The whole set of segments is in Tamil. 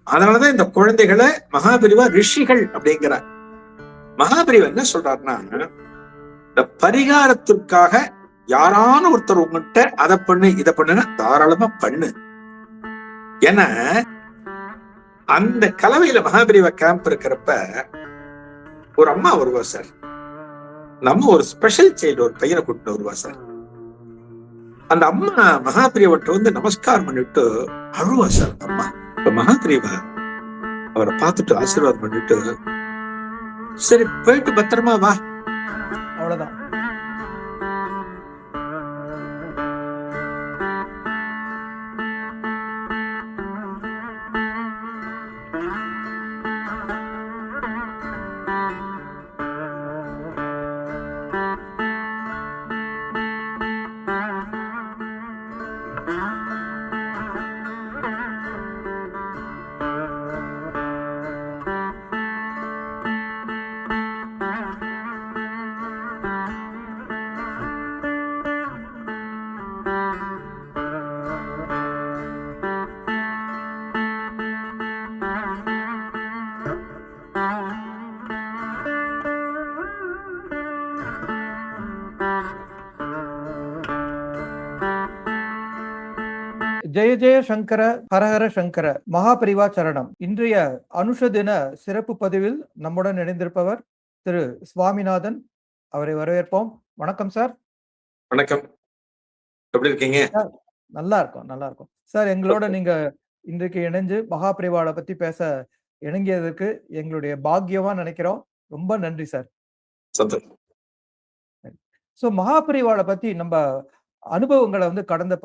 அதனாலதான் இந்த குழந்தைகளை மகாபிரிவா ரிஷிகள் அப்படிங்கிறார். மகாபிரிவா என்ன சொல்றாருன்னா, இந்த பரிகாரத்திற்காக யாரான ஒருத்தர் உங்ககிட்ட அதை பண்ணு இதை பண்ணுன்னா தாராளமா பண்ணு. ஏன்னா அந்த கலவையில மகாபிரிவா கேம்ப் இருக்கிறப்ப ஒரு அம்மா வருவா சார். நம்ம ஒரு ஸ்பெஷல் சைல்டு ஒரு பையனை கூட்டிட்டு வருவா சார். அந்த அம்மா மகாபிரிவட்ட வந்து நமஸ்காரம் பண்ணிட்டு அழுவா சார். அந்த அம்மா இப்ப மகாபிரிவா அவரை பார்த்துட்டு ஆசீர்வாதம் பண்ணிட்டு, சரி போயிட்டு பத்திரமா வா, அவ்வளவுதான். ஜெய ஜெய சங்கர ஹரஹர சங்கர மகாபரிவா சரணம். இன்றைய அனுஷ தின சிறப்பு பதிவில் நம்முடன் இணைந்திருப்பவர் திரு சுவாமிநாதன். அவரை வரவேற்போம். வணக்கம் சார். வணக்கம், எப்படி இருக்கீங்க? நல்லா இருக்கும், நல்லா இருக்கும் சார். எங்களோட நீங்க இன்றைக்கு இணைஞ்சு மகாபரிவாளை பத்தி பேச இணங்கியதற்கு எங்களுடைய பாக்கியமா நினைக்கிறோம். ரொம்ப நன்றி சார். சந்தோஷம். சோ மகாபரிவாளை பத்தி நம்ம அனுபவங்களை வந்து கடந்த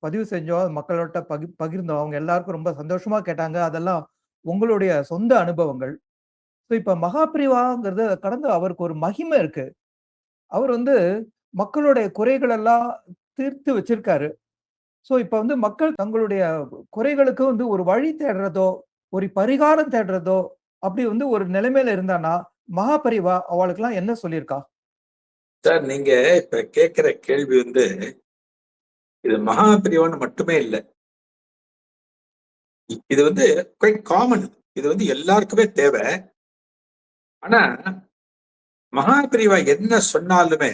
பதிவு செஞ்சோம், மக்களோட பகிர்ந்தோம். அவங்க எல்லாருக்கும் ரொம்ப சந்தோஷமா கேட்டாங்க. அதெல்லாம் உங்களுடைய சொந்த அனுபவங்கள். ஸோ இப்ப மகாபிரிவாங்கிறது கடந்து அவருக்கு ஒரு மகிமை இருக்கு. அவர் வந்து மக்களுடைய குறைகள் எல்லாம் தீர்த்து வச்சிருக்காரு. ஸோ இப்ப வந்து மக்கள் தங்களுடைய குறைகளுக்கு வந்து ஒரு வழி தேடுறதோ, ஒரு பரிகாரம் தேடுறதோ, அப்படி வந்து ஒரு நிலைமையில இருந்தானா மகாபரிவா அவளுக்கெல்லாம் என்ன சொல்லியிருக்கா? சார், நீங்க இப்ப கேட்கிற கேள்வி வந்து இது மகாபிரிவான்னு மட்டுமே இல்லை. இது வந்து குவைட் காமன். இது வந்து எல்லாருக்குமே தேவை. ஆனா மகாபிரிவா என்ன சொன்னாலுமே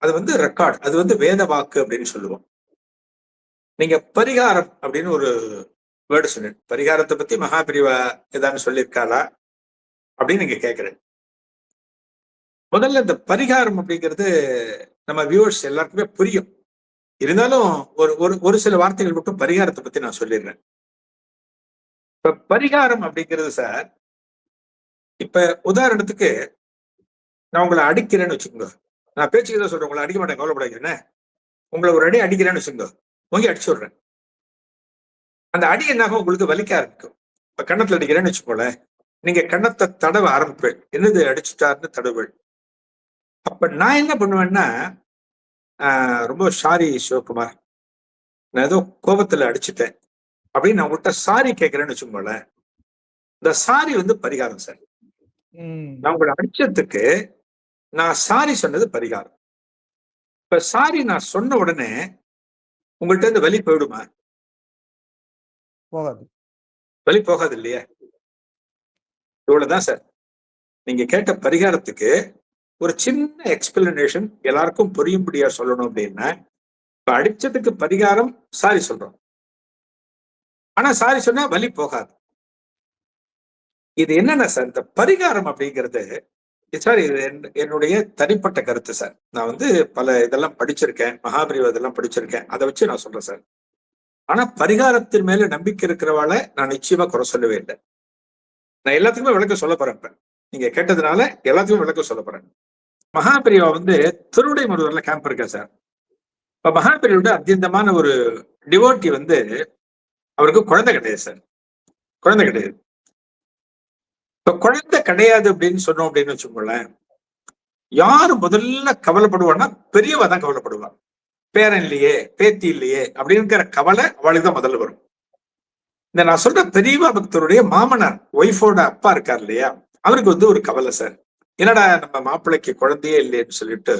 அது வந்து ரெக்கார்ட், அது வந்து வேத வாக்கு அப்படின்னு சொல்லுவோம். நீங்க பரிகாரம் அப்படின்னு ஒரு வேர்டு சொன்னேன். பரிகாரத்தை பத்தி மகாபிரிவா ஏதாவது சொல்லியிருக்காளா அப்படின்னு நீங்க கேட்கிறேன். முதல்ல இந்த பரிகாரம் அப்படிங்கிறது நம்ம வியூவர்ஸ் எல்லாருக்குமே புரியும். இருந்தாலும் ஒரு சில வார்த்தைகள் மட்டும் பரிகாரத்தை பத்தி நான் சொல்லிடுறேன். இப்ப பரிகாரம் அப்படிங்கிறது சார், இப்ப உதாரணத்துக்கு நான் உங்களை அடிக்கிறேன்னு வச்சுக்கோங்க. நான் பேச்சுக்கு தான் சொல்றேன், உங்களை அடிக்க மாட்டேன், கவலைப்படாதீங்க. உங்களை ஒரு அடி அடிக்கிறேன்னு வச்சுக்கோங்க, உங்க அடிச்சு விடுறேன். அந்த அடி என்னாகும், உங்களுக்கு வலிக்க ஆரம்பிக்கும். இப்ப கன்னத்துல அடிக்கிறேன்னு வச்சுக்கோல, நீங்க கன்னத்தை தடவ ஆரம்பிப்பேன், என்னது அடிச்சுட்டாருன்னு தடவுகள். அப்ப நான் என்ன பண்ணுவேன்னா, ரொம்ப சாரி சிவகுமார், நான் ஏதோ கோபத்துல அடிச்சுட்டேன் அப்படின்னு நான் உங்கள்கிட்ட சாரி கேட்கிறேன்னு வச்சுக்கோங்களேன். இந்த சாரி வந்து பரிகாரம் சார். நான் உங்களை அடிச்சதுக்கு நான் சாரி சொன்னது பரிகாரம். இப்ப சாரி நான் சொன்ன உடனே உங்கள்கிட்ட இருந்து வலி போயிடுமா? போகாது. வலி போகாது இல்லையா? இவ்வளவுதான் சார். நீங்க கேட்ட பரிகாரத்துக்கு ஒரு சின்ன எக்ஸ்பிளனேஷன் எல்லாருக்கும் புரியும்படியா சொல்லணும் அப்படின்னா, இப்ப அடிச்சதுக்கு பரிகாரம் சாரி சொல்றோம். ஆனா சாரி சொன்னா வலி போகாது. இது என்னன்னா சார், இந்த பரிகாரம் அப்படிங்கிறது சார், இது என்னுடைய தனிப்பட்ட கருத்து சார். நான் வந்து பல இதெல்லாம் படிச்சிருக்கேன், மகாபிரிவா இதெல்லாம் படிச்சிருக்கேன், அதை வச்சு நான் சொல்றேன் சார். ஆனா பரிகாரத்தின் மேல நம்பிக்கை இருக்கிறவாளை நான் நிச்சயமா குறை சொல்லவே இல்லை. நான் எல்லாத்துக்குமே விளக்கம் சொல்ல போறேன். இப்ப நீங்க கேட்டதுனால எல்லாத்துக்குமே விளக்கம் சொல்ல போறேன். மகாபிரிவா வந்து திருவிடை மருதூர்ல கேம்ப் இருக்கா சார். இப்ப மகாபிரிவோட அத்தியந்தமான ஒரு டிவோட்டி வந்து, அவருக்கு குழந்தை கிடையாது சார். குழந்தை கிடையாது. இப்ப குழந்தை கிடையாது அப்படின்னு சொன்னோம் அப்படின்னு வச்சுக்கோங்களேன், யாரு முதல்ல கவலைப்படுவான்னா பெரியவா தான் கவலைப்படுவா. பேரன் இல்லையே, பேத்தி இல்லையே அப்படிங்கிற கவலை அவளுக்கு தான் முதல்ல வரும். இந்த நான் சொல்ற பெரியவா பக்தருடைய மாமனார், ஒய்ஃபோட அப்பா இருக்கார் இல்லையா, அவருக்கு வந்து ஒரு கவலை சார். என்னடா நம்ம மாப்பிள்ளைக்கு குழந்தையே இல்லைன்னு சொல்லிட்டு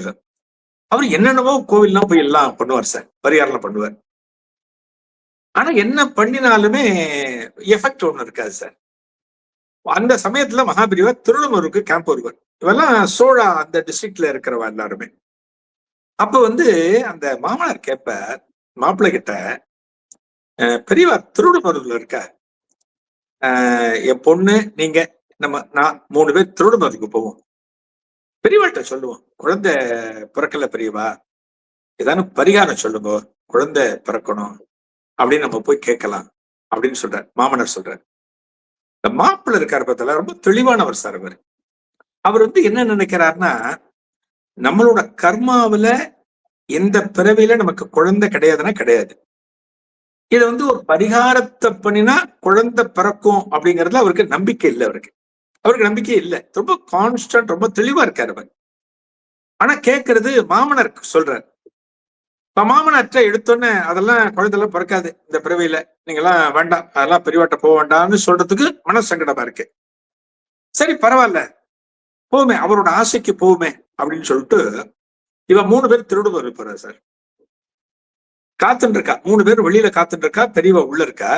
அவர் என்னென்னவோ கோவில்லாம் போய் எல்லாம் பண்ணுவார் சார், பரிகாரம் பண்ணுவார். ஆனா என்ன பண்ணினாலுமே எஃபெக்ட் ஒண்ணு இருக்காது சார். அந்த சமயத்துல மகாபிரிவா திருவள்ளூருக்கு கேம்ப் வருவார். இவெல்லாம் சோழா அந்த டிஸ்ட்ரிக்ட்ல இருக்கிறவா எல்லாருமே. அப்ப வந்து அந்த மாமனார் கேட்பார் மாப்பிள்ளை கிட்ட, பெரியவா திருவள்ளூர்ல இருக்க, என் பொண்ணு நீங்க நான் 3 பேர் திருவள்ளூருக்கு போவோம். பெரியவாட்ட சொல்லுவோம், குழந்தை பிறக்கல பெரியவா, ஏதானும் பரிகாரம் சொல்லுங்க, குழந்தை பிறக்கணும் அப்படின்னு நம்ம போய் கேட்கலாம் அப்படின்னு சொல்றார் மாமனார் சொல்றார். இந்த மாப்பிள்ளை இருக்காரு பார்த்தல, ரொம்ப தெளிவானவர் சார் அவர். அவர் வந்து என்ன நினைக்கிறாருன்னா, நம்மளோட கர்மாவில எந்த பிறவியில நமக்கு குழந்தை கிடையாதுன்னா கிடையாது. இது வந்து ஒரு பரிகாரத்தை பண்ணினா குழந்தை பிறக்கும் அப்படிங்கறதுல அவருக்கு நம்பிக்கை இல்லை. அவருக்கு நம்பிக்கை இல்லை. ரொம்ப கான்ஸ்டன்ட், ரொம்ப தெளிவா இருக்காரு அவர். ஆனா கேட்கறது மாமனார் சொல்றாரு. இப்ப மாமனார்ட்ட எடுத்தோன்னே அதெல்லாம் குழந்தைலாம் பிறக்காது இந்த பிறவியில, நீங்க எல்லாம் வேண்டாம், அதெல்லாம் பெரியவாட்ட போக வேண்டாம்னு சொல்றதுக்கு மன சங்கடமா இருக்கு. சரி பரவாயில்ல போவுமே, அவரோட ஆசைக்கு போவுமே அப்படின்னு சொல்லிட்டு இவன் 3 பேர் திருடுவர் போறாரு சார். காத்துட்டு இருக்கா, 3 பேர் வெளியில காத்துட்டு இருக்கா, பெரியவா உள்ள இருக்கா.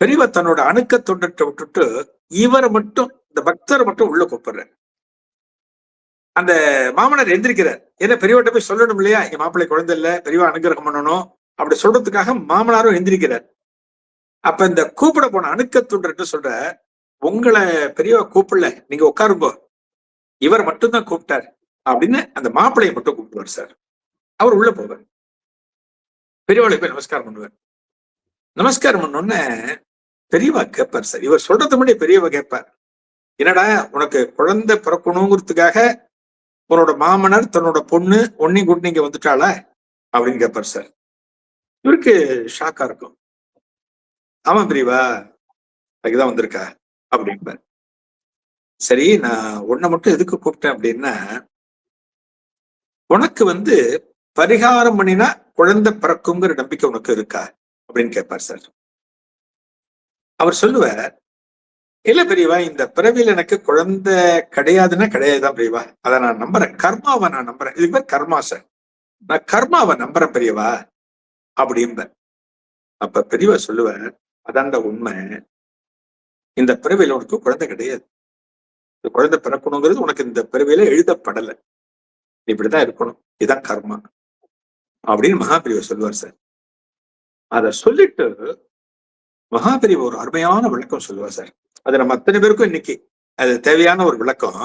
பெரியவா தன்னோட அணுக்க தொண்டத்தை விட்டுட்டு இவரை மட்டும், இந்த பக்தரை மட்டும் உள்ள கூப்பிடுற. அந்த மாமனார் எந்திரிக்கிறார். ஏன்னா பெரியவாட்ட போய் சொல்லணும் இல்லையா, என் மாப்பிள்ளை குழந்தை இல்ல, பெரியவா அனுகிரகம் பண்ணணும் அப்படி சொல்றதுக்காக மாமனாரும் எந்திரிக்கிறார். அப்ப இந்த கூப்பிட போன அணுக்க தொண்டர்கிட்ட சொல்ற, உங்களை பெரியவா கூப்பிடல, நீங்க உட்காரும்போ, இவர் மட்டும்தான் கூப்பிட்டார் அப்படின்னு அந்த மாப்பிள்ளையை மட்டும் கூப்பிடுவார் சார். அவர் உள்ள போவார், பெரியவாளை போய் நமஸ்காரம் பண்ணுவார். நமஸ்காரம் பண்ணோடனே பெரியவா கேட்பார் சார், இவர் சொல்றது முன்னாடி பெரியவா கேட்பார், என்னடா உனக்கு குழந்தை பிறக்கணுங்கிறதுக்காக உன்னோட மாமனார் தன்னோட பொண்ணு ஒன்னையும் கூட்டு நீங்க வந்துட்டாளா அப்படின்னு கேட்பார் சார். இவருக்கு ஷாக்கா இருக்கும். ஆமா பெரியவா அதுக்குதான் வந்திருக்கா அப்படின்பார். சரி நான் உன்னை மட்டும் எதுக்கு கூப்பிட்டேன் அப்படின்னா, உனக்கு வந்து பரிகாரம் பண்ணினா குழந்தை பிறக்குங்கிற நம்பிக்கை உனக்கு இருக்கா அப்படின்னு கேட்பார் சார். அவர் சொல்லுவார், இல்ல பெரியவா, இந்த பிறவியில் எனக்கு குழந்தை கிடையாதுன்னா கிடையாதுதான் பெரியவா, அதை நான் நம்புறேன், கர்மாவை நான் நம்புறேன், இதுக்கு பேர் கர்மா சார், நான் கர்மாவை நம்புறேன் பெரியவா அப்படிம்ப. அப்ப பெரியவா சொல்லுவார், அதான்டா உண்மை, இந்த பிறவியில உனக்கு குழந்தை கிடையாது, இந்த குழந்தை பிறக்கணுங்கிறது உனக்கு இந்த பிறவியில எழுதப்படலை, இப்படிதான் இருக்கணும், இதுதான் கர்மா அப்படின்னு மகாபிரிவா சொல்லுவார் சார். அத சொல்லிட்டு மகாபிரிவா ஒரு அருமையான விளக்கம் சொல்லுவார் சார். அது நம்ம அத்தனை பேருக்கும் இன்னைக்கு அது தேவையான ஒரு விளக்கம்.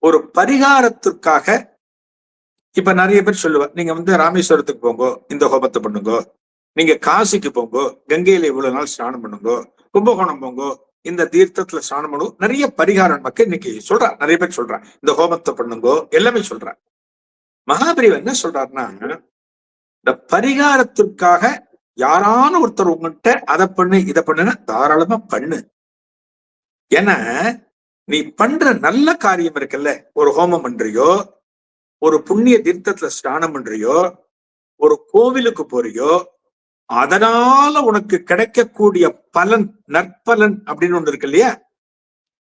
ஒரு பரிகாரத்திற்காக இப்ப நிறைய பேர் சொல்லுவா, நீங்க வந்து ராமேஸ்வரத்துக்கு போங்கோ, இந்த ஹோமத்தை பண்ணுங்கோ, நீங்க காசிக்கு போங்கோ, கங்கையில இவ்வளவு நாள் ஸ்நானம் பண்ணுங்கோ, கும்பகோணம் போங்கோ, இந்த தீர்த்தத்துல ஸ்நானம் பண்ணுங்க, நிறைய பரிகாரம் மக்கள் இன்னைக்கு சொல்றா, நிறைய பேர் சொல்றா, இந்த ஹோமத்தை பண்ணுங்கோ எல்லாமே சொல்றா. மகாபிரிவா என்ன சொல்றாருன்னா, இந்த பரிகாரத்திற்காக யாரான ஒருத்தர் உங்ககிட்ட அதை பண்ணு இதை பண்ணுன்னா தாராளமா பண்ணு. ஏன்னா நீ பண்ற நல்ல காரியம் இருக்குல்ல, ஒரு ஹோமம் பண்றியோ, ஒரு புண்ணிய தீர்த்தத்துல ஸ்நானம் பண்றியோ, ஒரு கோவிலுக்கு போறியோ, அதனால உனக்கு கிடைக்கக்கூடிய பலன், நற்பலன் அப்படின்னு ஒண்ணு இருக்கு இல்லையா,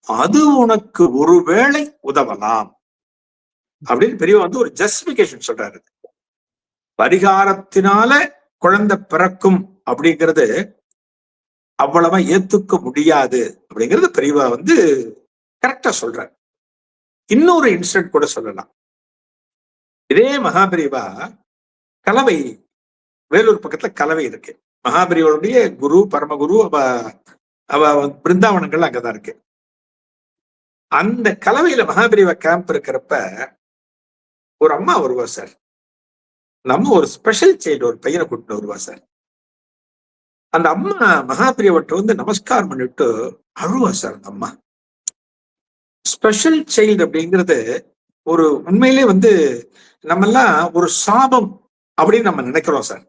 அது உனக்கு ஒருவேளை உதவலாம் அப்படின்னு பெரியவா வந்து ஒரு ஜஸ்டிபிகேஷன் சொல்றாரு. பரிகாரத்தினால குழந்தை பிறக்கும் அப்படிங்கிறது அவ்வளவா ஏத்துக்க முடியாது அப்படிங்கிறது பெரியவா வந்து கரெக்டா சொல்றாரு. இன்னொரு இன்சிடென்ட் கூட சொல்லலாம். இதே மகாபிரிவா கலவை, வேலூர் பக்கத்துல கலவை இருக்கு, மகாபிரிவாவுடைய குரு பரமகுரு அவ பிருந்தாவனங்கள் அங்கதான் இருக்கு. அந்த கலவையில மகாபிரிவா கேம்ப் இருக்கிறப்ப ஒரு அம்மா வருவா சார். நம்ம ஒரு ஸ்பெஷல் சைல்டு ஒரு பையனை கூட்டிட்டு வருவா சார். அந்த அம்மா மகாபிரிவட்ட வந்து நமஸ்காரம் பண்ணிட்டு அழுவா சார். அந்த அம்மா ஸ்பெஷல் சைல்டு அப்படிங்கிறது ஒரு உண்மையிலே வந்து நம்ம எல்லாம் ஒரு சாபம் அப்படின்னு நம்ம நினைக்கிறோம் சார்.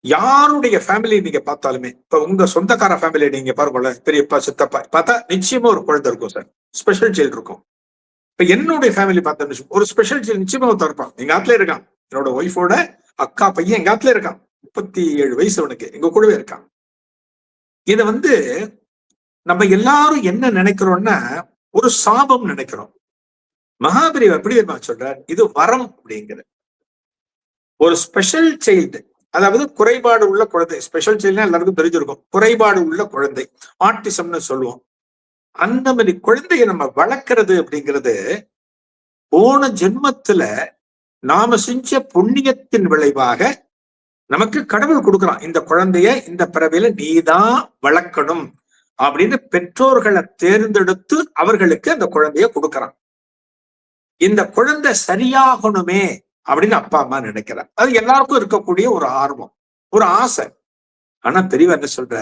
யாருடைய ஃபேமிலி நீங்க பார்த்தாலுமே, இப்ப உங்க சொந்தக்கார ஃபேமிலி நீங்க பாருங்கள, பெரியப்பா சித்தப்பா பார்த்தா நிச்சயமா ஒரு குழந்தை இருக்கும் சார், ஸ்பெஷல் சைல்டு இருக்கும். இப்ப என்னுடைய ஃபேமிலி பார்த்தா ஒரு ஸ்பெஷல் சைல்டு நிச்சயமா ஒருத்தர் இருப்பான். எங்க ஆத்துல இருக்கான், என்னோட ஒய்ஃபோட அக்கா பையன் எங்க ஆத்துல இருக்கான், 37 வயசு அவனுக்கு, எங்க கூடவே இருக்கான். இத வந்து நம்ம எல்லாரும் என்ன நினைக்கிறோம்னா ஒரு சாபம் நினைக்கிறோம். மகாபிரிவா எப்படி சொல்றார், இது வரம் அப்படிங்கிற ஒரு ஸ்பெஷல் சைல்டு. அதாவது குறைபாடு உள்ள குழந்தை, ஸ்பெஷல் சைல்ட்னா எல்லாருக்கும் தெரிஞ்சிருக்கும், குறைபாடு உள்ள குழந்தை, ஆட்டிசம்னு சொல்லுவோம். அந்த மாதிரி குழந்தைய நம்ம வளர்க்கறது அப்படிங்கிறது போன ஜென்மத்துல நாம செஞ்ச புண்ணியத்தின் விளைவாக நமக்கு கடவுள் கொடுக்குறான். இந்த குழந்தைய இந்த பிறவியில நீதான் வளர்க்கணும் அப்படின்னு பெற்றோர்களை தேர்ந்தெடுத்து அவர்களுக்கு அந்த குழந்தைய கொடுக்கறான். இந்த குழந்தை சரியாகணுமே அப்படின்னு அப்பா அம்மா நினைக்கிறார். அது எல்லாருக்கும் இருக்கக்கூடிய ஒரு ஆர்வம், ஒரு ஆசை. ஆனா பெரியவர் என்ன சொல்ற,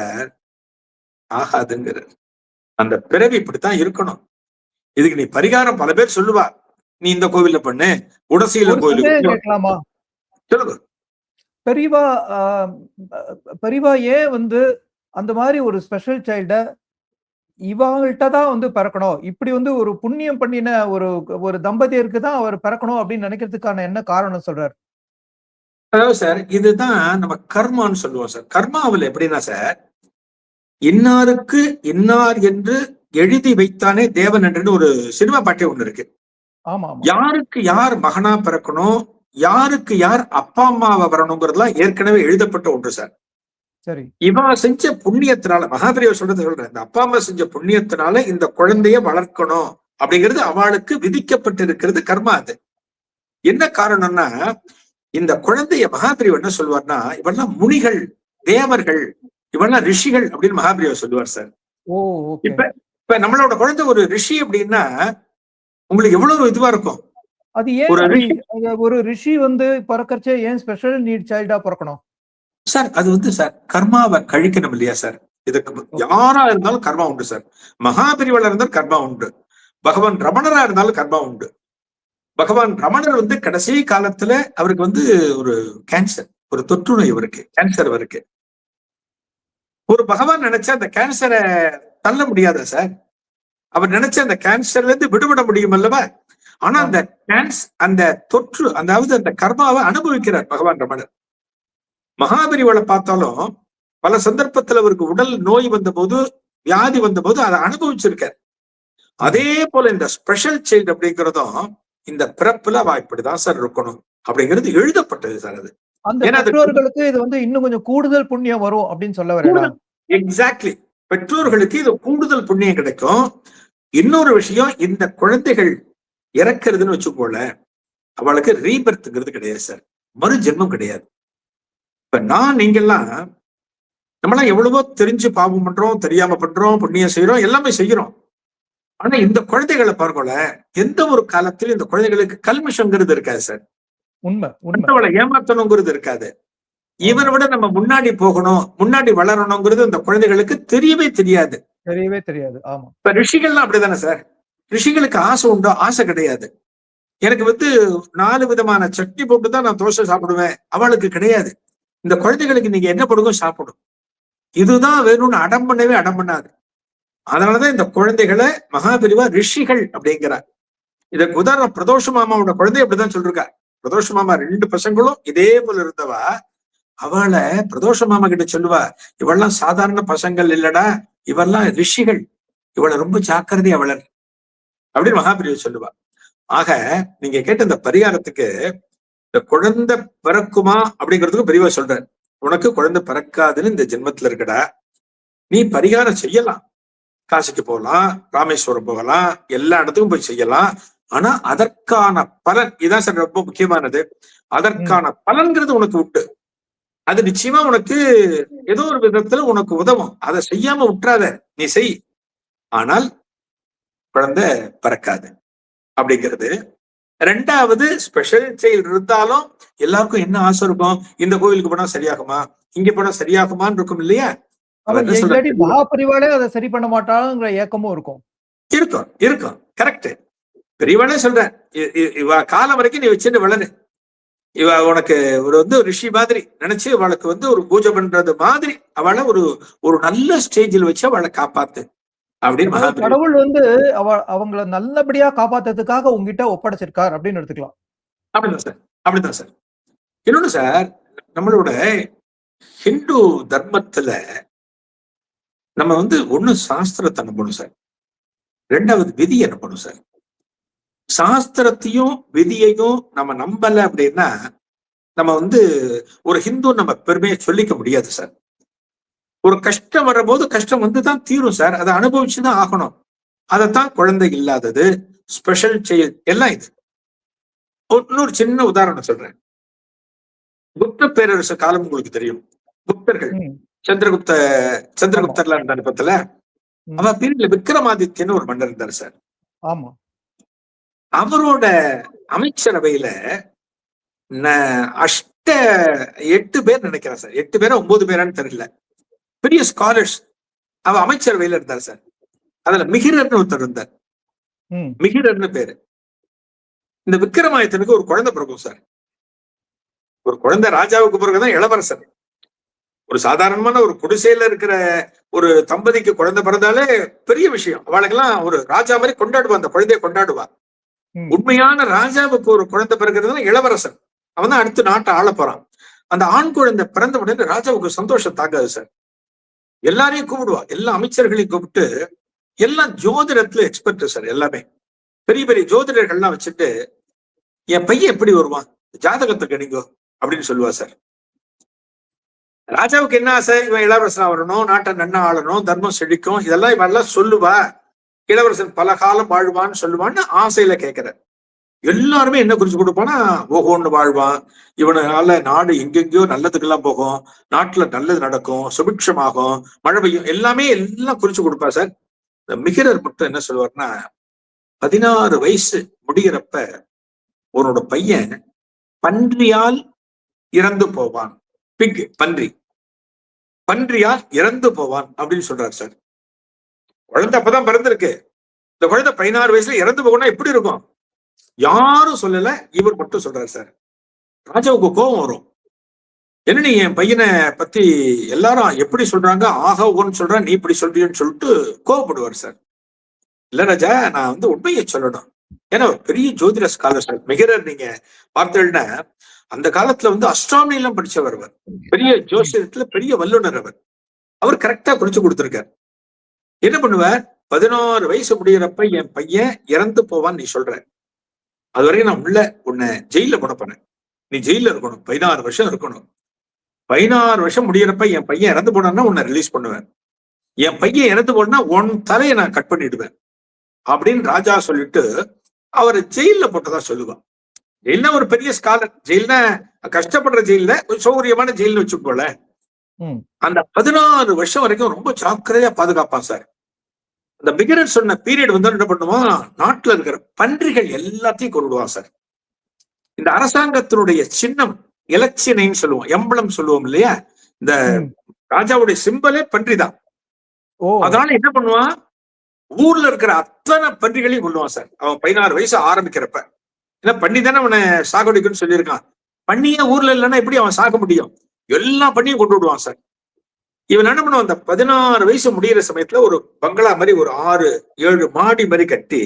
ஆகாதுங்கிற. அந்த பிறவி இப்படித்தான் இருக்கணும். இதுக்கு நீ பரிகாரம் பல பேர் சொல்லுவா, நீ இந்த கோவில்ல பண்ணு, உடசீல கோயிலுக்கு கேட்கலாமா? சொல்லுங்க. பெரியவா ஏன் வந்து அந்த மாதிரி ஒரு ஸ்பெஷல் சைல்ட இவங்கள்ட்ட தான் வந்து பிறக்கணும், இப்படி வந்து ஒரு புண்ணியம் பண்ணின ஒரு தம்பதியருக்கு தான் அவர் பிறக்கணும் அப்படின்னு நினைக்கிறதுக்கான என்ன காரணம் சொல்றாரு? அதாவது சார், இதுதான் நம்ம கர்மான்னு சொல்லுவோம் சார். கர்மாவில் எப்படின்னா சார், இன்னாருக்கு இன்னார் என்று எழுதி வைத்தானே தேவன் என்று ஒரு சினிமா பாட்டே ஒண்ணு இருக்கு. யாருக்கு யார் மகனா பிறக்கணும், யாருக்கு யார் அப்பா அம்மாவை வரணுங்கிறதுலாம் ஏற்கனவே எழுதப்பட்ட ஒன்று சார். சரி, இவா செஞ்ச புண்ணியத்தினால, மகாபிரியவர் சொல்றது சொல்றேன், இந்த அப்பா அம்மா செஞ்ச புண்ணியத்தினால இந்த குழந்தைய வளர்க்கணும் அப்படிங்கிறது அவளுக்கு விதிக்கப்பட்டிருக்கிறது கர்மா. அது என்ன காரணம்னா, இந்த குழந்தைய மகாபிரியவர் என்ன சொல்லுவார்னா, இவெல்லாம் முனிகள், தேவர்கள், இவெல்லாம் ரிஷிகள் அப்படின்னு மகாபிரியவர் சொல்லுவார் சார். இப்ப நம்மளோட குழந்தை ஒரு ரிஷி அப்படின்னா உங்களுக்கு எவ்வளவு இதுவா இருக்கும். அது ஏன் ஒரு ரிஷி வந்து பிறக்கறச்சே ஏன் ஸ்பெஷல் நீட் சைல்டா பிறக்கணும் சார்? அது வந்து சார் கர்மாவை கழிக்கணும் இல்லையா சார்? இதுக்கு யாரா இருந்தாலும் கர்மா உண்டு சார். மகாபிரிவலா இருந்தாலும் கர்மா உண்டு, பகவான் ரமணரா இருந்தாலும் கர்மா உண்டு. பகவான் ரமணர் வந்து கடைசி காலத்துல அவருக்கு வந்து ஒரு கேன்சர், ஒரு தொற்று நோய் அவருக்கு, கேன்சர் அவருக்கு. ஒரு பகவான் நினைச்சா அந்த கேன்சரை தள்ள முடியாதா சார்? அவர் நினைச்ச அந்த கேன்சர்ல இருந்து விடுபட முடியும் அல்லவா? ஆனா அந்த தொற்று, அதாவது அந்த கர்மாவை அனுபவிக்கிறார் பகவான் ரமணர். மகாபெரிவளை பார்த்தாலும் பல சந்தர்ப்பத்துல அவருக்கு உடல் நோய் வந்த போது, வியாதி வந்த போது அதை அனுபவிச்சிருக்கார். அதே போல இந்த ஸ்பெஷல் சைல்டு அப்படிங்கிறதும் இந்த பிறப்புல அவ இப்படிதான் சார் இருக்கணும் அப்படிங்கிறது எழுதப்பட்டது சார். அது பெற்றோர்களுக்கு இது வந்து இன்னும் கொஞ்சம் கூடுதல் புண்ணியம் வரும் அப்படின்னு சொல்ல வரேன். எக்ஸாக்ட்லி, பெற்றோர்களுக்கு இது கூடுதல் புண்ணியம் கிடைக்கும். இன்னொரு விஷயம், இந்த குழந்தைகள் இறக்குறதுன்னு வச்சுக்கோல, அவளுக்கு ரீபர்த்ங்கிறது கிடையாது சார், மறு ஜென்மம் கிடையாது. இப்ப நீங்கெல்லாம் நம்மளாம் எவ்வளவோ தெரிஞ்சு பாவம் பண்றோம், தெரியாம பண்றோம், புண்ணியம் செய்யறோம், எல்லாமே செய்யறோம். ஆனா இந்த குழந்தைகளை பாருங்கள, எந்த ஒரு காலத்திலும் இந்த குழந்தைகளுக்கு கல்மிஷங்கிறது இருக்காது சார். உண்மை ஏமாத்தணுங்கிறது இருக்காது. இவனை விட நம்ம முன்னாடி போகணும், முன்னாடி வளரணுங்கிறது அந்த குழந்தைகளுக்கு தெரியவே தெரியாது. ஆமா, இப்ப ரிஷிகள்லாம் அப்படிதானே சார்? ரிஷிகளுக்கு ஆசை உண்டோ? ஆசை கிடையாது. எனக்கு வந்து 4 விதமான சட்னி போட்டுதான் நான் தோசை சாப்பிடுவேன், அவளுக்கு கிடையாது. இந்த குழந்தைகளுக்கு நீங்க என்ன போடுங்க சாப்பிடும், இதுதான் வேணும்னு அடம் பண்ணவே அடம் பண்ணாது. அதனாலதான் இந்த குழந்தைகளை மகாபெரிவா ரிஷிகள் அப்படிங்கிறார். இதற்கு உதாரணம் பிரதோஷ மாமாவோட குழந்தை அப்படிதான் சொல்லிருக்கா. பிரதோஷ மாமா 2 பசங்களும் இதே போல இருந்தவா. அவளை பிரதோஷ மாமா கிட்ட சொல்லுவா, இவெல்லாம் சாதாரண பசங்கள் இல்லடா, இவெல்லாம் ரிஷிகள், இவளை ரொம்ப ஜாக்கிரதையா வளர் அப்படின்னு மகாபிரிவா சொல்லுவா. ஆக நீங்க கேட்ட இந்த பரிகாரத்துக்கு, இந்த குழந்தை பிறக்குமா அப்படிங்கிறதுக்கு பெரியவா சொல்ற, உனக்கு குழந்தை பிறக்காதுன்னு இந்த ஜென்மத்துல இருக்கடா, நீ பரிகாரம் செய்யலாம், காசிக்கு போகலாம், ராமேஸ்வரம் போகலாம், எல்லா இடத்துக்கும் போய் செய்யலாம். ஆனா அதற்கான பலன் இதான் சார் ரொம்ப முக்கியமானது. அதற்கான பலன்கிறது உனக்கு உண்டு. அது நிச்சயமா உனக்கு ஏதோ ஒரு விதத்துல உனக்கு உதவும். அதை செய்யாம விட்டுறாத, நீ செய். ஆனால் குழந்தை பிறக்காது அப்படிங்கிறது. 2வது, ஸ்பெஷல் சைல்டு இருந்தாலும் எல்லாருக்கும் என்ன ஆசை இருக்கும், இந்த கோவிலுக்கு போனா சரியாகுமா, இங்க போனா சரியாகுமான்னு இருக்கும் இல்லையா? மகாபரிவாளே அதை சரி பண்ண மாட்டாங்கிற ஏக்கமும் இருக்கும். இருக்கும் கரெக்ட். பெரியவானே சொல்றேன், இவ காலம் வரைக்கும் நீ வச்சுட்டு வளரு, இவ உனக்கு ஒரு வந்து ரிஷி மாதிரி நினைச்சு அவளுக்கு வந்து ஒரு பூஜை பண்றது மாதிரி அவளை ஒரு நல்ல ஸ்டேஜில் வச்சு அவளை காப்பாத்து அப்படின்னு கடவுள் வந்து அவங்கள நல்லபடியா காப்பாத்துறதுக்காக உங்ககிட்ட ஒப்படைச்சிருக்கார் அப்படின்னு எடுத்துக்கலாம். அப்படிதான் சார். இன்னொன்னு சார், நம்மளோட ஹிந்து தர்மத்துல நம்ம வந்து ஒண்ணு சாஸ்திரத்தை நம்பணும் சார், 2வது விதியை நம்பணும் சார். சாஸ்திரத்தையும் விதியையும் நம்ம நம்பல அப்படின்னா நம்ம வந்து ஒரு ஹிந்து நம்ம பெருமையை சொல்லிக்க முடியாது சார். ஒரு கஷ்டம் வரும்போது கஷ்டம் வந்துதான் தீரும் சார். அதை அனுபவிச்சுதான் ஆகணும். அதைத்தான் குழந்தை இல்லாதது, ஸ்பெஷல் சைல்ட் எல்லாம் இது. இன்னொரு சின்ன உதாரணம் சொல்றேன். குப்த பேரரசு காலம் உங்களுக்கு தெரியும். குப்தர்கள், சந்திரகுப்தர்லாம் இருந்தாரு பத்தில. அவன் பீரியட்ல விக்ரமாதித்யன்னு ஒரு மன்னர் இருந்தாரு சார். ஆமா. அவரோட அமைச்சரவையில 8 பேர் நினைக்கிறேன் சார். 8 பேரா 9 பேரான்னு தெரியல. பெரிய ஸ்காலர்ஸ். அவ அமைச்சரவையில இருந்தார் சார். அதுல மிகிரர்னு ஒருத்தர் இருந்தார். மிகிரர்னு பேரு. இந்த விக்ரமாதித்யனுக்கு ஒரு குழந்தை பிறக்கும் சார். ஒரு குழந்தை ராஜாவுக்கு பிறகுதான் இளவரசர். ஒரு சாதாரணமான ஒரு குடிசையில இருக்கிற ஒரு தம்பதிக்கு குழந்தை பிறந்தாலே பெரிய விஷயம். அவளுக்கெல்லாம் ஒரு ராஜா மாதிரி கொண்டாடுவா, அந்த குழந்தைய கொண்டாடுவா. உண்மையான ராஜாவுக்கு ஒரு குழந்தை பிறகுறதுனா இளவரசன். அவன் தான் அடுத்து நாட்டை ஆள போறான். அந்த ஆண் குழந்தை பிறந்த உடனே ராஜாவுக்கு சந்தோஷம் தாக்காது சார். எல்லாரையும் கூப்பிடுவா, எல்லா அமைச்சர்களையும் கூப்பிட்டு, எல்லாம் ஜோதிடத்துல எக்ஸ்பர்ட் சார். எல்லாமே பெரிய பெரிய ஜோதிடர்கள்லாம் வச்சுட்டு, என் பையன் எப்படி வருவான், ஜாதகத்தை கணிங்கோ அப்படின்னு சொல்லுவா சார். ராஜாவுக்கு என்ன ஆசை, இவன் இளவரசனா வரணும், நாட்டை நன்னா ஆளணும், தர்மம் செழிக்கும், இதெல்லாம் இவெல்லாம் சொல்லுவா. இளவரசன் பல காலம் வாழ்வான்னு சொல்லுவான்னு ஆசையில கேட்கிற. எல்லாருமே என்ன குறிச்சு கொடுப்பானா, ஓஹோன்னு வாழ்வான், இவனால நாடு எங்கெங்கயோ நல்லதுக்கெல்லாம் போகும், நாட்டுல நல்லது நடக்கும், சுபிக்ஷமாகும், மழை பெய்யும், எல்லாம் குறிச்சு கொடுப்பா சார். இந்த மிகிரர் மட்டும் என்ன சொல்லுவார்னா, 16 வயசு முடிகிறப்ப உன்னோட பையன் பன்றியால் இறந்து போவான். பன்றியால் இறந்து போவான் அப்படின்னு சொல்றாரு சார். குழந்தை அப்பதான் பிறந்திருக்கு. இந்த குழந்தை 16 வயசுல இறந்து போகணும்னா எப்படி இருக்கும்? யாரும் சொல்லல, இவர் மட்டும் சொல்றாரு சார். ராஜாவுக்கு கோபம் வரும். என்ன நீ என் பையனை பத்தி எல்லாரும் எப்படி சொல்றாங்க, ஆகா ஓன்னு சொல்றான், நீ இப்படி சொல்றியன்னு சொல்லிட்டு கோவப்படுவார் சார். இல்ல ராஜா, நான் வந்து உண்மையை சொல்லணும். ஏன்னா பெரிய ஜோதிட ஸ்காலர் சார் மிகிரர். நீங்க பார்த்தீங்கன்னா அந்த காலத்துல வந்து அஸ்ட்ரானமி எல்லாம் படிச்சவர். அவர் பெரிய ஜோசியத்துல பெரிய வல்லுநர். அவர் கரெக்டா குறிச்சு கொடுத்திருக்கார். என்ன பண்ணுவார், 16 வயசு முடிகிறப்ப என் பையன் இறந்து போவான்னு நீ சொல்ற, அது வரைக்கும் நான் உள்ள உன்னை ஜெயில போட போறேன். நீ ஜெயில இருக்கணும், 16 வருஷம் இருக்கணும். 16 வருஷம் முடிகிறப்ப என் பையன் இறந்து போனான்னா உன்னை ரிலீஸ் பண்ணுவேன். என் பையன் இறந்து போனா உன் தலையை நான் கட் பண்ணிடுவேன் அப்படின்னு ராஜா சொல்லிட்டு அவரை ஜெயில போட்டதா சொல்லுவான். ஜெயில்னா ஒரு பெரிய ஸ்காலர். ஜெயில்னா கஷ்டப்படுற ஜெயில ஒரு சௌகரியமான ஜெயில்னு வச்சுக்கோல. அந்த 16 வருஷம் வரைக்கும் ரொம்ப ஜாக்கிரதையா பாதுகாப்பான் சார். அந்த மிகிரர் சொன்ன பீரியட் வந்து என்ன பண்ணுவான், நாட்டுல இருக்கிற பன்றிகள் எல்லாத்தையும் கொண்டுடுவான் சார். இந்த அரசாங்கத்தினுடைய சின்னம் எலக்ஷனைன்னு சொல்லுவோம், எம்பளம் சொல்லுவோம் இல்லையா, இந்த ராஜாவுடைய சிம்பலே பன்றிதான். அதனால என்ன பண்ணுவான், ஊர்ல இருக்கிற அத்தனை பன்றிகளையும் கொள்ளுவான் சார். அவன் 16 வயசு ஆரம்பிக்கிறப்ப. ஏன்னா பண்ணி தானே அவனை சாகடிக்குன்னு சொல்லியிருக்கான். பண்ணியே ஊர்ல இல்லைன்னா எப்படி அவன் சாக முடியும்? எல்லா பண்ணியும் கொண்டு விடுவான் சார். இவன் என்ன பண்ணுவான், அந்த 16 வயசு முடிகிற சமயத்துல ஒரு பங்களா மாதிரி ஒரு 6-7 மாடி மாதிரி கட்டி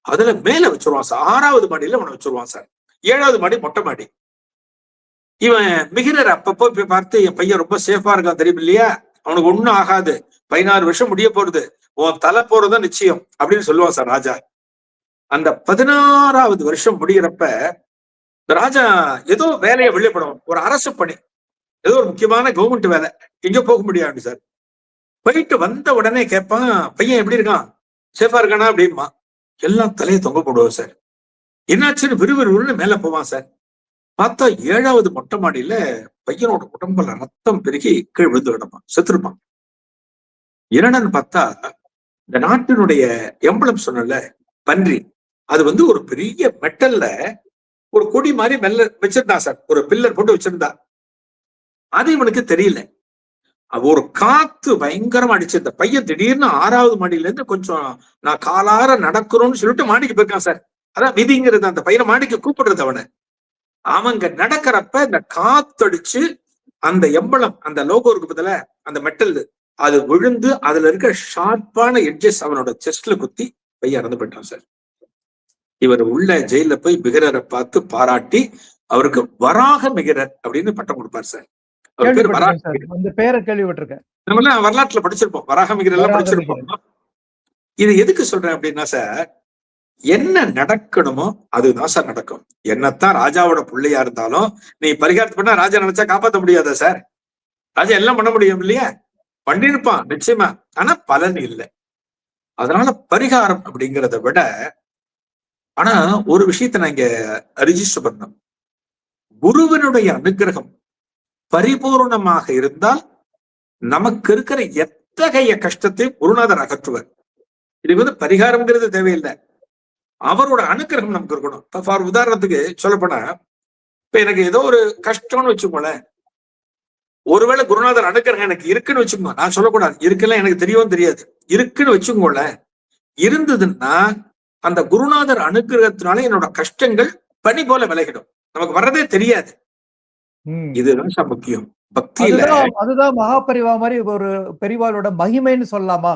அதுல மேல வச்சிருவான் சார். 6வது மாடியில அவனை வச்சிருவான் சார். 7வது மாடி மொட்டை மாடி. இவன் மிகிரர் அப்பப்போ போய் பார்த்து, என் பையன் ரொம்ப சேஃபா இருக்கான் தெரியும் இல்லையா, அவனுக்கு ஒண்ணும் ஆகாது, 16 வருஷம் முடிய போறது, உன் தலை போறதுதான் நிச்சயம் அப்படின்னு சொல்லுவான் சார் ராஜா. அந்த 16வது வருஷம் முடிகிறப்ப ராஜா ஏதோ வேலையை வெளியப்படும், ஒரு அரசு பணி, ஏதோ ஒரு முக்கியமான கவர்மெண்ட் வேலை, எங்க போக முடியாது சார். போயிட்டு வந்த உடனே கேட்பான், பையன் எப்படி இருக்கான், சேஃபா இருக்கானா அப்படிமா. எல்லாம் தலையை தொங்க போடுவோம் சார். என்னாச்சுன்னு விறுவிறுன்னு மேல போவான் சார். பார்த்தா 7வது மொட்டை மாடியில பையனோட உடம்புல ரத்தம் பெருகி கீழ் விழுந்து கிடப்பான், செத்துருப்பான். என்னன்னு பார்த்தா, இந்த நாட்டினுடைய எம்பளம் சொன்னல பன்றி, அது வந்து ஒரு பெரிய மெட்டல்ல ஒரு கொடி மாதிரி மெல்ல வச்சிருந்தா சார், ஒரு பில்லர் போட்டு வச்சிருந்தா. அது இவனுக்கு தெரியல. ஒரு காத்து பயங்கரமா அடிச்சு இந்த பையன் திடீர்னு 6வது மாடியில இருந்து கொஞ்சம் நான் காலார நடக்கிறோம்னு சொல்லிட்டு மாடிக்கு போயிருக்கான் சார். அதான் விதிங்கிறது, அந்த பையனை மாடிக்கு கூப்பிடுறது. அவங்க நடக்கிறப்ப இந்த காத்தடிச்சு அந்த எம்பளம், அந்த லோகோ இருக்கு பதில, அந்த மெட்டல் அது விழுந்து அதுல இருக்க ஷார்ப்பான எட்ஜஸ் அவனோட செஸ்ட்ல குத்தி பையன் இறந்து போயிட்டான் சார். இவர் உள்ள ஜெயில போய் மிகிரரை பார்த்து பாராட்டி அவருக்கு வராக மிகிரர் அப்படின்னு பட்டம் கொடுப்பார் சார். அவர் பேர் வராக. நம்ம வரலாற்றுல படிச்சிருப்போம், வராக மிகிரர் எல்லாம் படிச்சிருப்போம். இது எதுக்கு சொல்றேன் அப்படின்னா சார், என்ன நடக்கணுமோ அதுதான் சார் நடக்கும். என்னத்தான் ராஜாவோட பிள்ளையா இருந்தாலும் நீ பரிகாரத்தை பண்ணா ராஜா நினைச்சா காப்பாற்ற முடியாதா சார்? ராஜா எல்லாம் பண்ண முடியும் இல்லையா? பண்ணிருப்பான் நிச்சயமா, ஆனா பலன் இல்லை. அதனால பரிகாரம் அப்படிங்கிறத விட, ஆனா ஒரு விஷயத்தை நான் இங்க ரிஜிஸ்டர் பண்ணணும். குருவினுடைய அனுகிரகம் பரிபூர்ணமாக இருந்தால் நமக்கு இருக்கிற எத்தகைய கஷ்டத்தையும் குருநாதர் அகற்றுவர். இது வந்து பரிகாரம்ங்கிறது தேவையில்லை, அவரோட அனுகிரகம் நமக்கு இருக்கணும். இப்ப ஃபார் உதாரணத்துக்கு சொல்லப்போனா, இப்ப எனக்கு ஏதோ ஒரு கஷ்டம்னு வச்சுக்கோங்களேன், ஒருவேளை குருநாதர் அனுகிரகம் எனக்கு இருக்குன்னு வச்சுக்கோங்க, நான் சொல்லக்கூடாது இருக்குல்ல, எனக்கு தெரியவும் தெரியாது, இருக்குன்னு வச்சுக்கோங்களேன். இருந்ததுன்னா அந்த குருநாதர் அனுகிரகத்தினால என்னோட கஷ்டங்கள் பனி போல விலகிடும், நமக்கு வர்றதே தெரியாது. இதுதான் முக்கியம் பக்தியில. அதுதான் மகாபரிவா மாதிரி ஒரு பெரிவாளோட மகிமைன்னு சொல்லலாமா?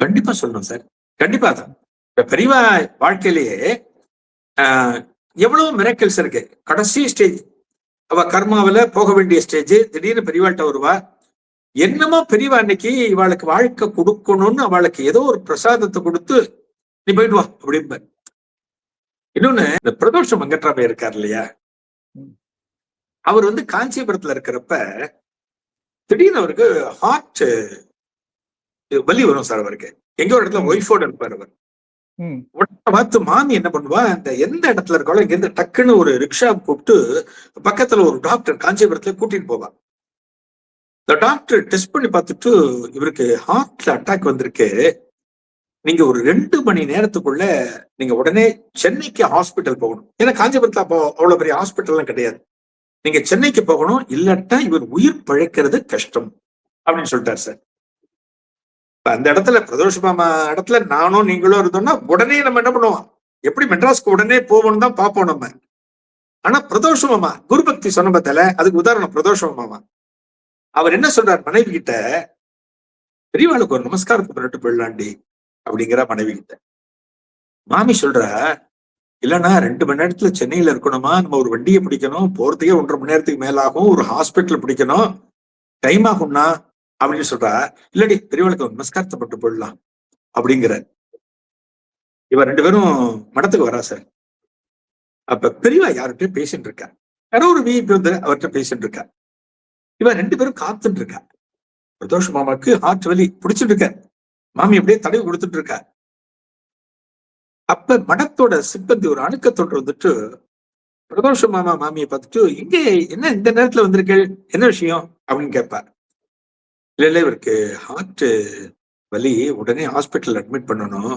கண்டிப்பா சொல்லணும் சார், கண்டிப்பா தான். இப்ப பெரியவா வாழ்க்கையிலேயே எவ்வளவு மிராக்கிள்ஸ் இருக்கு. கடைசி ஸ்டேஜ், அவ கர்மாவில போக வேண்டிய ஸ்டேஜ், திடீர்னு பெரியவாள்கிட்ட வருவா. என்னமோ பெரியவா அன்னைக்கு இவாளுக்கு வாழ்க்கை கொடுக்கணும்னு அவளுக்கு ஏதோ ஒரு பிரசாதத்தை கொடுத்து நீ போயிட்டு வா அப்படின்ப. இன்னொன்னு, இந்த பிரதோஷம் வெங்கட்ராம இருக்கார் இல்லையா, அவர் வந்து காஞ்சிபுரத்துல இருக்கிறப்ப திடீர்னு அவருக்கு ஹார்ட் வலி வரும் சார். அவருக்கு எங்க ஒரு இடத்துல ஒய்ஃபோட இருப்பார் அவர். உடனே பார்த்து மாமி என்ன பண்ணுவா, அந்த எந்த இடத்துல இருக்காளோ இங்க இருந்து டக்குன்னு ஒரு ரிக்ஷா கூப்பிட்டு பக்கத்துல ஒரு டாக்டர் காஞ்சிபுரத்துல கூட்டிட்டு போவா. இந்த டாக்டர் டெஸ்ட் பண்ணி பார்த்துட்டு, இவருக்கு ஹார்ட்ல அட்டாக் வந்திருக்கு, நீங்க ஒரு 2 மணி நேரத்துக்குள்ள நீங்க உடனே சென்னைக்கு ஹாஸ்பிட்டல் போகணும். ஏன்னா காஞ்சிபுரத்துல அப்போ அவ்வளவு பெரிய ஹாஸ்பிட்டல்லாம் கிடையாது, நீங்க சென்னைக்கு போகணும், இல்லாட்டா இவர் உயிர் பழைக்கிறது கஷ்டம் அப்படின்னு சொல்லிட்டார் சார். அந்த இடத்துல பிரதோஷ மாமா இடத்துல நானும் நீங்களும் இருந்தோம்னா உடனே நம்ம என்ன பண்ணுவோம், எப்படி மெட்ராஸ்க்கு உடனே போவோம்னு தான் பார்ப்போம் நம்ம. ஆனா பிரதோஷ மாமா குரு பக்தி சொன்ன பத்தல, அதுக்கு உதாரணம் பிரதோஷ மாமா. அவர் என்ன சொல்றார் மனைவி கிட்ட, பெரியவாளுக்கு ஒரு நமஸ்காரத்தை பண்ணிட்டு போயிடலாண்டி அப்படிங்கிற மனைவி கிட்ட. மாமி சொல்ற, இல்லைன்னா 2 மணி நேரத்துல சென்னையில இருக்கணுமா, நம்ம ஒரு வண்டியை பிடிக்கணும், போறதுக்கே 1.5 மணி நேரத்துக்கு மேல ஆகும், ஒரு ஹாஸ்பிட்டல் பிடிக்கணும், டைம் ஆகும்னா அப்படின்னு சொல்றா. இல்லடி பெரியவளுக்கு நமஸ்காரத்தை பட்டு போடலாம் அப்படிங்கிற. இவர் 2 பேரும் மடத்துக்கு வரா சார். அப்ப பெரியவா யார்கிட்ட பேசிட்டு இருக்கா, யாரோ ஒரு விஐபி வந்து அவர்கிட்ட பேசிட்டு இருக்கா. இவன் 2 பேரும் காத்துட்டு இருக்கா. பிரதோஷ மாமாவுக்கு ஹார்ட் வலி பிடிச்சிட்டு இருக்க, மாமி அப்படியே தடவி கொடுத்துட்டு இருக்கா. அப்ப மடத்தோட சிப்பந்தி ஒரு அணுக்கத்தொன்று வந்துட்டு பிரதோஷ மாமா மாமியை பார்த்துட்டு, இங்கே என்ன இந்த நேரத்துல வந்திருக்கேள், என்ன விஷயம் அப்படின்னு கேட்பார். இல்ல இவருக்கு ஹார்ட் வலி, உடனே ஹாஸ்பிட்டல் அட்மிட் பண்ணணும்,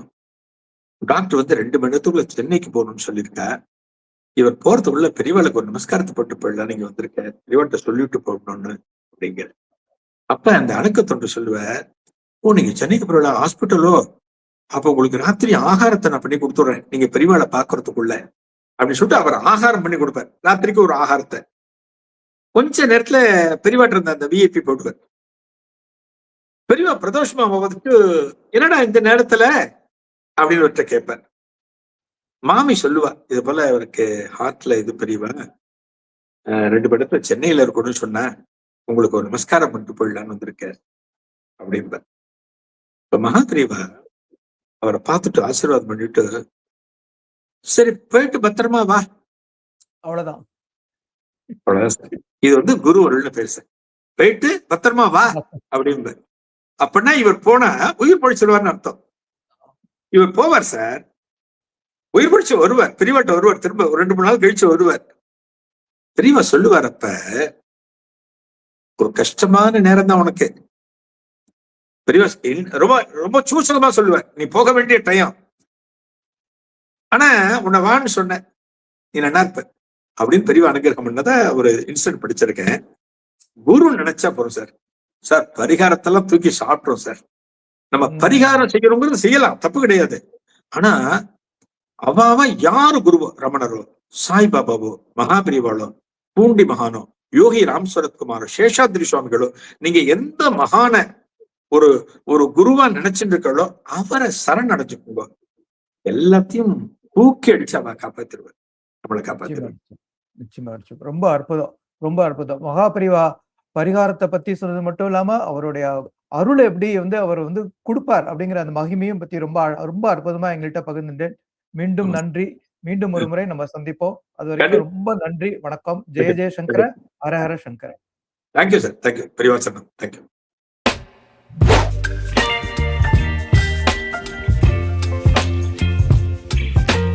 டாக்டர் வந்து 2 மணி நேரத்துக்குள்ள சென்னைக்கு போகணும்னு சொல்லியிருக்க, இவர் போறதுக்குள்ள பெரியவாளுக்கு ஒரு நமஸ்காரத்தை போட்டு போயிடலாம், நீங்க வந்திருக்க, பெரியவாள்கிட்ட சொல்லிட்டு போகணும்னு அப்படிங்கிற. அப்ப அந்த அணுக்கத்தொன்று சொல்லுவார், ஓ நீங்க சென்னைக்கு போற ஹாஸ்பிட்டலோ, அப்ப உங்களுக்கு ராத்திரி ஆகாரத்தை நான் பண்ணி கொடுத்துடுறேன், நீங்க பெரியவாளை பாக்குறதுக்குள்ள அப்படின்னு சொல்லிட்டு அவர் ஆகாரம் பண்ணி கொடுப்பார். ராத்திரிக்கு ஒரு ஆகாரத்தை கொஞ்ச நேரத்துல பெரியவாட்டு இருந்த அந்த விஐபி போட்டுவார். பெரியவா பிரதோஷ மாமா வந்துட்டு, என்னடா இந்த நேரத்துல அப்படின்னு ஒருத்த கேட்பார். மாமி சொல்லுவா, இது போல அவருக்கு ஹார்ட்ல இது பெரியவா 2 மணி நேரத்துல சென்னையில இருக்கணும்னு சொன்ன, உங்களுக்கு ஒரு நமஸ்காரம் பண்ணிட்டு போயிடலான்னு வந்திருக்க அப்படின்ப. இப்ப மகாபிரிவா அவரை பார்த்துட்டு ஆசீர்வாதம் பண்ணிட்டு, சரி போயிட்டு பத்திரமா வா, அவ்வளவுதான். அவ்வளவுதான். இது வந்து குரு அருள்னு பேர் சார். போயிட்டு பத்திரமா வா அப்படின்ப. அப்படின்னா இவர் போனா உயிர் பழிச்சிருவார்னு அர்த்தம். இவர் போவார் சார், உயிர் பழிச்சு வருவார், பெரியவாட்ட வருவார், திரும்ப ஒரு 2-3 நாள் கழிச்சு வருவார். பெரியவா சொல்லுவார், அப்ப ஒரு கஷ்டமான நேரம் தான் உனக்கு. பெரியவா ரொம்ப ரொம்ப சூசகமா சொல்லுவார், நீ போக வேண்டிய டைம், ஆனா உன்னை வான்னு சொன்ன, நீ நல்லா இருப்ப அப்படின்னு பெரியவா அனுகிரகம் பண்ணத ஒரு இன்சிடென்ட் படிச்சிருக்கேன். குரு நினைச்சா போறோம் சார். சார் பரிகாரத்தெல்லாம் தூக்கி சாப்பிட்டோம் சார். நம்ம பரிகாரம் செய்யறோங்கிறது செய்யலாம், தப்பு கிடையாது. ஆனா அவ யாரு குருவோ, ரமணரோ, சாய்பாபாவோ, மகாபிரிவாளோ, பூண்டி மகானோ, யோகி ராம் சரத்குமாரோ, சேஷாத்ரி சுவாமிகளோ, நீங்க எந்த மகான ஒரு ஒரு குருவா நினைச்சுட்டு இருக்காளோ அவரை சரண் அடைஞ்சுக்கோங்க, எல்லாத்தையும் தூக்கி அடிச்சு அவ காப்பாத்திருவார், நம்மளை காப்பாத்திருவார். நிச்சயமா. ரொம்ப அற்புதம், ரொம்ப அற்புதம். மகாபிரிவா பரிகாரத்தை பத்தி சொன்னது மட்டும் இல்லாம அவருடைய அருளை எப்படி வந்து அவர் வந்து கொடுப்பார் அப்படிங்கிற அந்த மகிமையும் பத்தி ரொம்ப ரொம்ப அற்புதமா எங்கள்கிட்ட பகிர்ந்துட்டேன். மீண்டும் ஆமா. நன்றி. மீண்டும் ஒரு முறை நம்ம சந்திப்போம். அதுவரைக்கும் கண்டிப்பா. ரொம்ப நன்றி. வணக்கம். ஜெய ஜெய Shankara. Hara Hara Shankara. Thank you sir. Thank you. பெரியவா சொன்னோம். தேங்க்யூ.